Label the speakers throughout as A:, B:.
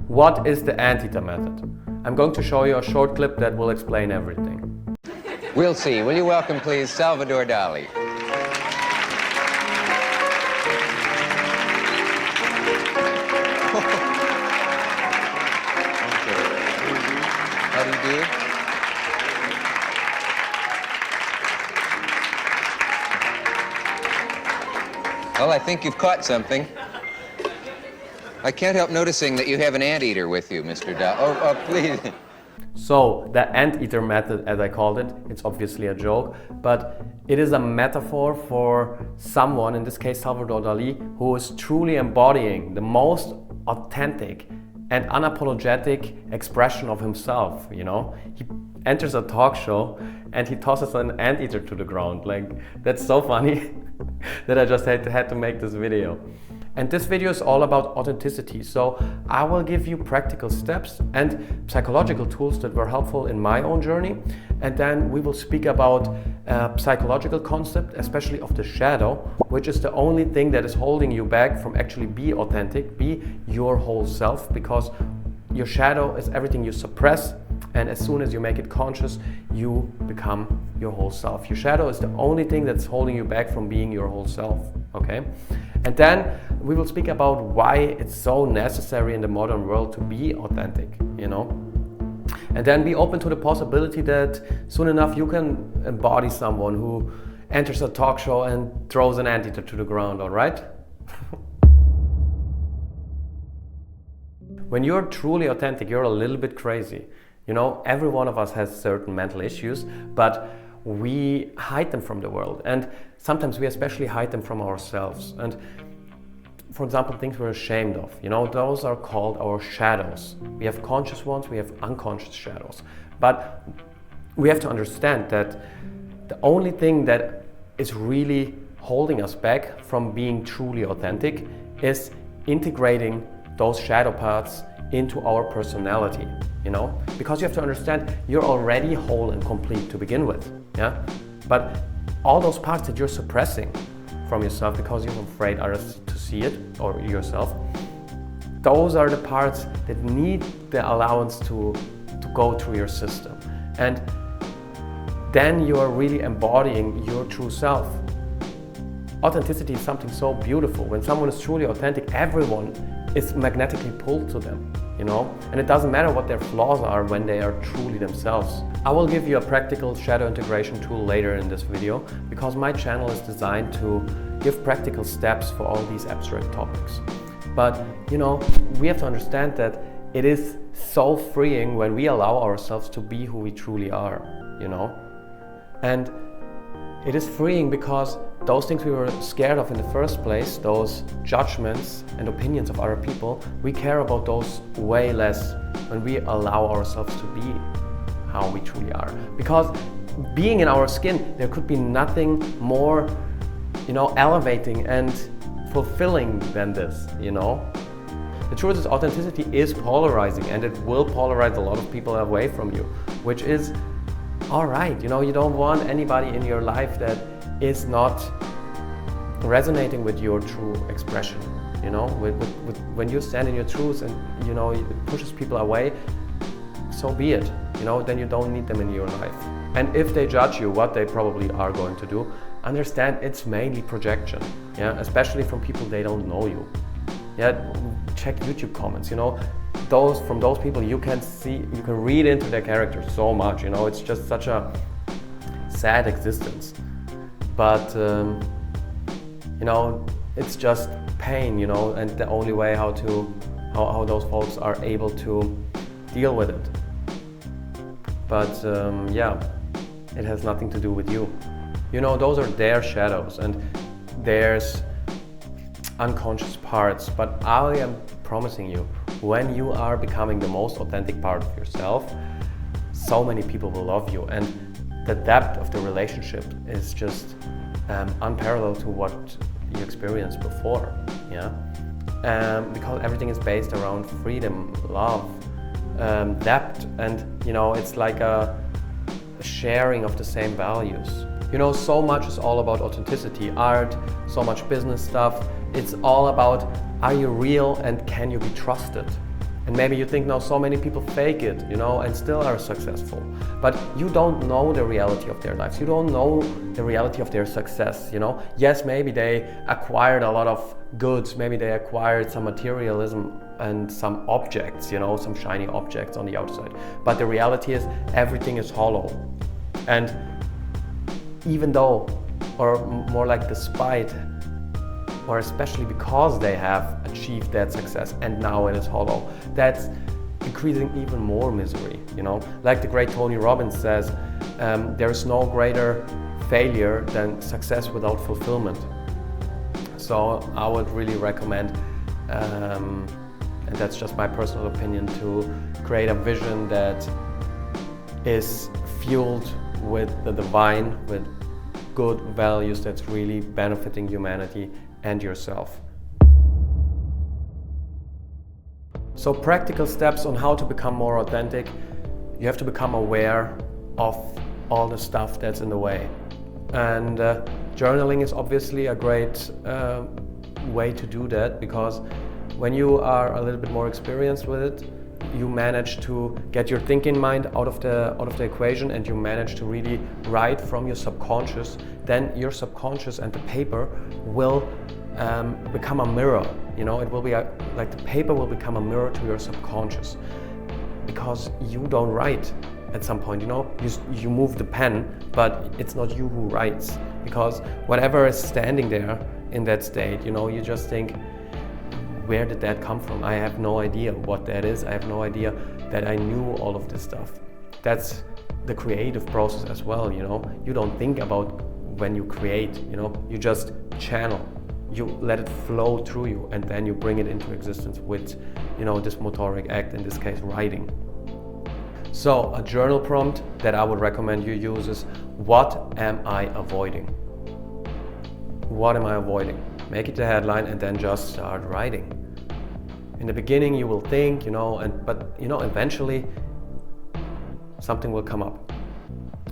A: What is the Anteater Method? I'm going to show you a short clip that will explain everything.
B: We'll see. Will you welcome, please, Salvador Dalí? How do you do? Well, I think you've caught something. I can't help noticing that you have an anteater with you, Mr. Dalí. Oh, please.
A: So, the Anteater Method, as I called it, it's obviously a joke, but it is a metaphor for someone, in this case Salvador Dalí, who is truly embodying the most authentic and unapologetic expression of himself, you know? He enters a talk show and he tosses an anteater to the ground. Like, that's so funny that I just had to make this video. And this video is all about authenticity, so I will give you practical steps and psychological tools that were helpful in my own journey, and then we will speak about a psychological concept, especially of the shadow, which is the only thing that is holding you back from actually be authentic, be your whole self, because your shadow is everything you suppress, and as soon as you make it conscious, you become your whole self. Your shadow is the only thing that's holding you back from being your whole self, okay? And then we will speak about why it's so necessary in the modern world to be authentic, you know? And then be open to the possibility that soon enough you can embody someone who enters a talk show and throws an anteater to the ground, all right? When you're truly authentic, you're a little bit crazy. You know, every one of us has certain mental issues, but we hide them from the world. And sometimes we especially hide them from ourselves. And for example, things we're ashamed of, you know, those are called our shadows. We have conscious ones, we have unconscious shadows. But we have to understand that the only thing that is really holding us back from being truly authentic is integrating those shadow parts into our personality, you know? Because you have to understand, you're already whole and complete to begin with, yeah? But all those parts that you're suppressing from yourself because you're afraid others to see it, or yourself, those are the parts that need the allowance to go through your system. And then you are really embodying your true self. Authenticity is something so beautiful. When someone is truly authentic, everyone is magnetically pulled to them, you know? And it doesn't matter what their flaws are when they are truly themselves. I will give you a practical shadow integration tool later in this video, because my channel is designed to give practical steps for all these abstract topics. But, you know, we have to understand that it is so freeing when we allow ourselves to be who we truly are, you know? And it is freeing because those things we were scared of in the first place, those judgments and opinions of other people, we care about those way less when we allow ourselves to be how we truly are. Because being in our skin, there could be nothing more, you know, elevating and fulfilling than this, you know? The truth is, authenticity is polarizing, and it will polarize a lot of people away from you, which is all right. You know, you don't want anybody in your life that is not resonating with your true expression, you know? When you stand in your truth and, you know, it pushes people away, so be it, you know, then you don't need them in your life. And if they judge you, what they probably are going to do, understand it's mainly projection, yeah, especially from people they don't know you. Yeah, check YouTube comments, you know, from those people you can read into their characters so much, you know, it's just such a sad existence. But, you know, it's just pain, you know, and the only way how those folks are able to deal with it. But, yeah, it has nothing to do with you. You know, those are their shadows, and there's unconscious parts, but I am promising you, when you are becoming the most authentic part of yourself, so many people will love you, and the depth of the relationship is just unparalleled to what you experienced before, yeah? Because everything is based around freedom, love, depth, and, you know, it's like a sharing of the same values. You know, so much is all about authenticity, art, so much business stuff. It's all about, are you real and can you be trusted? And maybe you think now so many people fake it, you know, and still are successful. But you don't know the reality of their lives. You don't know the reality of their success, you know. Yes, maybe they acquired a lot of goods. Maybe they acquired some materialism and some objects, you know, some shiny objects on the outside. But the reality is everything is hollow. And even though, or more like despite, or especially because they have achieved that success and now it is hollow, that's increasing even more misery, you know. Like the great Tony Robbins says, there is no greater failure than success without fulfillment. So I would really recommend, and that's just my personal opinion, to create a vision that is fueled with the divine, with good values that's really benefiting humanity and yourself. So practical steps on how to become more authentic. You have to become aware of all the stuff that's in the way. And journaling is obviously a great way to do that, because when you are a little bit more experienced with it, you manage to get your thinking mind out of the equation, and you manage to really write from your subconscious. Then your subconscious and the paper will become a mirror. You know, it will be like the paper will become a mirror to your subconscious, because you don't write at some point. You know, you move the pen, but it's not you who writes, because whatever is standing there in that state, you know, you just think, where did that come from? I have no idea what that is. I have no idea that I knew all of this stuff. That's the creative process as well, you know. You don't think about when you create, you know, you just channel. You let it flow through you, and then you bring it into existence with, you know, this motoric act, in this case, writing. So a journal prompt that I would recommend you use is, what am I avoiding? What am I avoiding? Make it the headline and then just start writing. In the beginning you will think, you know, but you know, eventually something will come up.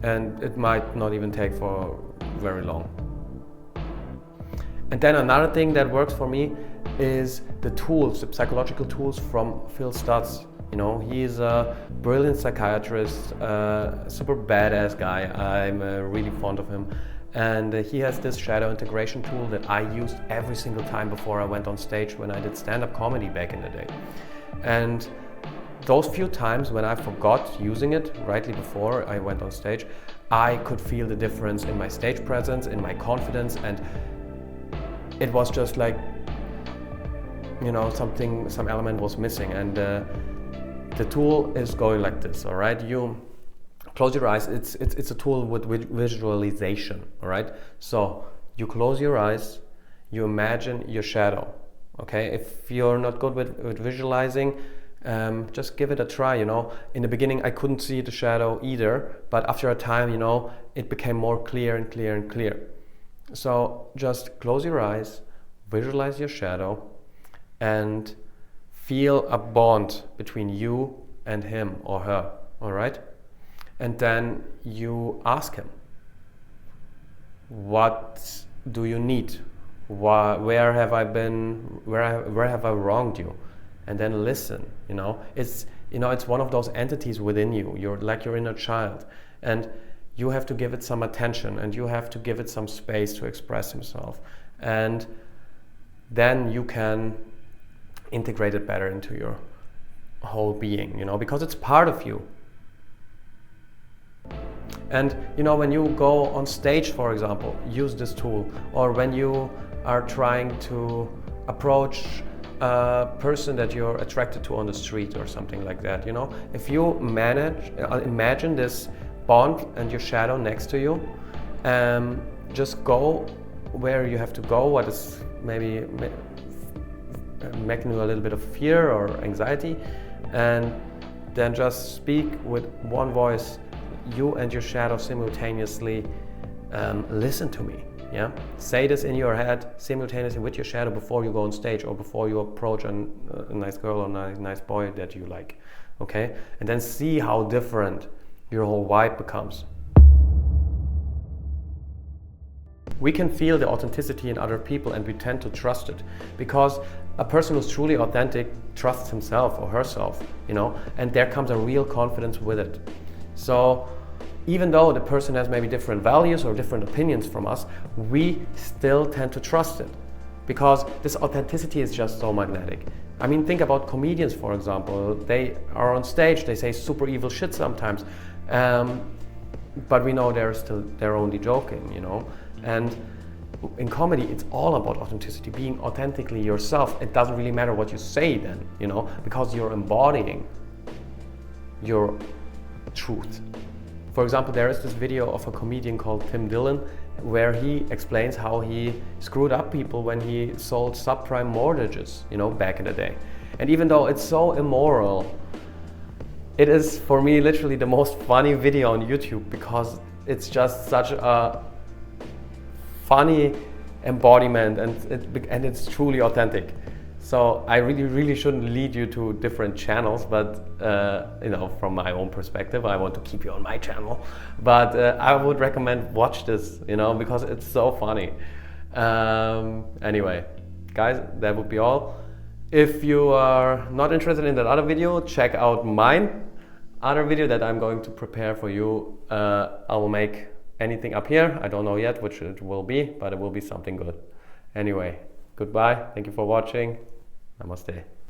A: And it might not even take for very long. And then another thing that works for me is the tools, the psychological tools from Phil Stutz. You know, he's a brilliant psychiatrist, super badass guy. I'm really fond of him. And he has this shadow integration tool that I used every single time before I went on stage when I did stand-up comedy back in the day. And those few times when I forgot using it rightly before I went on stage, I could feel the difference in my stage presence, in my confidence, and it was just like, you know, some element was missing. And the tool is going like this, all right? You close your eyes. It's a tool with visualization, all right? So you close your eyes, you imagine your shadow, okay? If you're not good with visualizing, just give it a try, you know. In the beginning, I couldn't see the shadow either, but after a time, you know, it became more clear and clear and clear. So just close your eyes, visualize your shadow, and feel a bond between you and him or her, all right? And then you ask him, what do you need? Where have I been? Where have I wronged you? And then listen. You know, it's one of those entities within you. You're like your inner child, and you have to give it some attention, and you have to give it some space to express himself, and then you can integrate it better into your whole being. You know, because it's part of you. And you know, when you go on stage, for example, use this tool, or when you are trying to approach a person that you're attracted to on the street or something like that, you know, if you imagine this bond and your shadow next to you, just go where you have to go, what is maybe making you a little bit of fear or anxiety, and then just speak with one voice, you and your shadow simultaneously. Listen to me. Yeah, say this in your head simultaneously with your shadow before you go on stage, or before you approach a nice girl or a nice boy that you like. Okay, and then see how different your whole vibe becomes. We can feel the authenticity in other people, and we tend to trust it because a person who's truly authentic trusts himself or herself, you know, and there comes a real confidence with it. So even though the person has maybe different values or different opinions from us, we still tend to trust it because this authenticity is just so magnetic. I mean, think about comedians, for example. They are on stage, they say super evil shit sometimes, but we know they're only joking, you know. And in comedy, it's all about authenticity, being authentically yourself. It doesn't really matter what you say then, you know, because you're embodying your truth. For example, there is this video of a comedian called Tim Dillon where he explains how he screwed up people when he sold subprime mortgages, you know, back in the day. And even though it's so immoral, it is for me literally the most funny video on YouTube because it's just such a funny embodiment and it's truly authentic. So I really shouldn't lead you to different channels, but you know, from my own perspective, I want to keep you on my channel. But I would recommend watch this, you know, because it's so funny. Anyway, guys, that would be all. If you are not interested in that other video, check out mine other video that I'm going to prepare for you. I will make anything up here. I don't know yet which it will be, but it will be something good. Anyway, goodbye. Thank you for watching. Namaste.